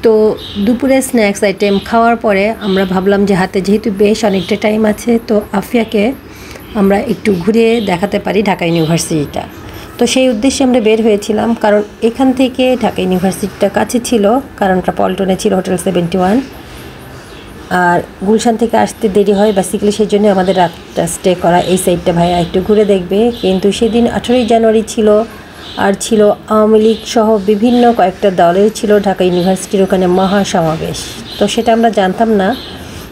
তো দুপুরে snacks item খাওয়ার পরে আমরা ভাবলাম যে হাতে যেহেতু বেশ অনেকটা টাইম আছে, তো আফিয়াকে আমরা একটু ঘুরে দেখাতে পারি ঢাকা ইউনিভার্সিটিটা। তো সেই উদ্দেশ্যে আমরা বের হয়েছিলাম, কারণ এখান থেকে ঢাকা ইউনিভার্সিটিটা কাছে ছিল, কারণটা পল্টনে ছিল হোটেল 71। আর গুলশান থেকে আসতে দেরি হয় বেসিক্যালি, সেই জন্য আমাদের রাতটা স্টে করা এই সাইডটা। ভাইয়া একটু ঘুরে দেখবে। কিন্তু সেদিন 18ই জানুয়ারি ছিল, আর ছিল আওয়ামী লীগ সহ বিভিন্ন কয়েকটা দলের ছিল ঢাকা ইউনিভার্সিটির ওখানে মহাসমাবেশ। তো সেটা আমরা জানতাম না।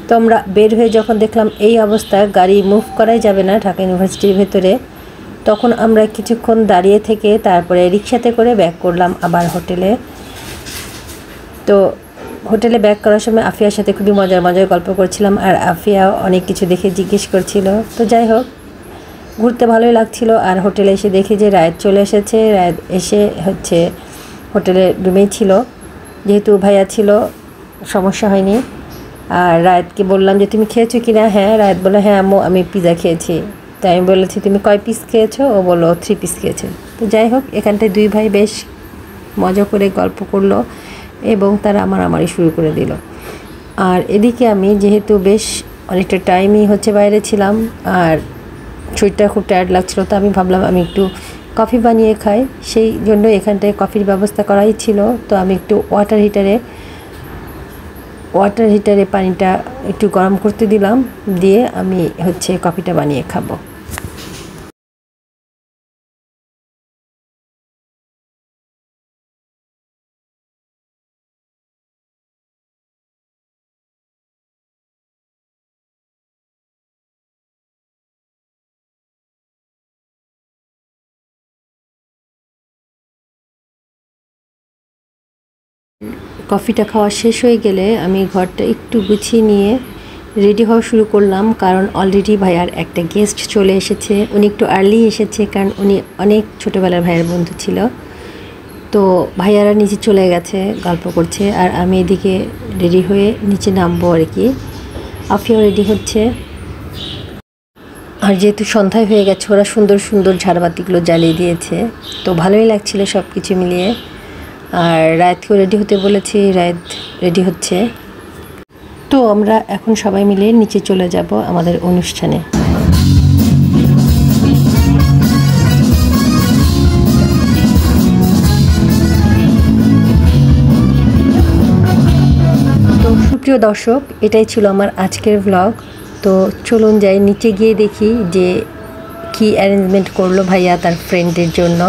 তো আমরা বের হয়ে যখন দেখলাম এই অবস্থা, গাড়ি মুভ করাই যাবে না ঢাকা ইউনিভার্সিটির ভেতরে, তখন আমরা কিছুক্ষণ দাঁড়িয়ে থেকে তারপরে রিক্সাতে করে ব্যাক করলাম আবার হোটেলে। তো হোটেলে ব্যাক করার সময় আফিয়ার সাথে খুবই মজার গল্প করছিলাম, আর আফিয়া অনেক কিছু দেখে জিজ্ঞেস করছিল। তো যাই হোক, ঘুরতে ভালোই লাগছিল। আর হোটেলে এসে দেখি যে রায়েত চলে এসেছে। রায়েত এসে হোটেলের রুমেই ছিল, যেহেতু ভাইয়া ছিল সমস্যা হয়নি। আর রায়েতকে বললাম যে তুমি খেয়েছো কি না? হ্যাঁ। রায়েত বললো হ্যাঁ আম্মু, আমি পিৎজা খেয়েছি। তাই আমি বলেছি তুমি কয় পিস খেয়েছো? ও বললো 3 পিস খেয়েছে। তো যাই হোক, এখানটায় দুই ভাই বেশ মজা করে গল্প করলো এবং তারা আমারই শুরু করে দিল। আর এদিকে আমি যেহেতু বেশ অনেকটা টাইমই বাইরে ছিলাম, আর শরীরটা খুব টায়ার্ড লাগছিলো, তো আমি ভাবলাম আমি একটু কফি বানিয়ে খাই। সেই জন্য এখানটায় কফির ব্যবস্থা করাই ছিল। তো আমি একটু ওয়াটার হিটারে পানিটা একটু গরম করতে দিলাম, দিয়ে আমি কফিটা বানিয়ে খাবো। কফিটা খাওয়া শেষ হয়ে গেলে আমি ঘরটা একটু গুছিয়ে নিয়ে রেডি হওয়া শুরু করলাম, কারণ অলরেডি ভাইয়ার একটা গেস্ট চলে এসেছে। উনি একটু আর্লি এসেছে, কারণ উনি অনেক ছোটোবেলার ভাইয়ার বন্ধু ছিল। তো ভাইয়ারা নিচে চলে গেছে, গল্প করছে, আর আমি এদিকে রেডি হয়ে নিচে নামবো আর কি। আফিয়াও রেডি হচ্ছে। আর যেহেতু সন্ধ্যায় হয়ে গেছে, ওরা সুন্দর সুন্দর ঝাড়বাতিগুলো জ্বালিয়ে দিয়েছে, তো ভালোই লাগছিল সব কিছু মিলিয়ে। আর রায়েতকেও রেডি হতে বলেছি, রায়েত রেডি হচ্ছে। তো আমরা এখন সবাই মিলে নিচে চলে যাব আমাদের অনুষ্ঠানে। তো সুপ্রিয় দর্শক, এটাই ছিল আমার আজকের ব্লগ। তো চলুন যাই নিচে গিয়ে দেখি যে কি অ্যারেঞ্জমেন্ট করলো ভাইয়া তার ফ্রেন্ডের জন্য।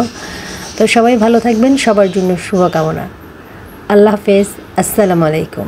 তো সবাই ভালো থাকবেন, সবার জন্য শুভকামনা। আল্লাহ হাফেজ, আসসালামু আলাইকুম।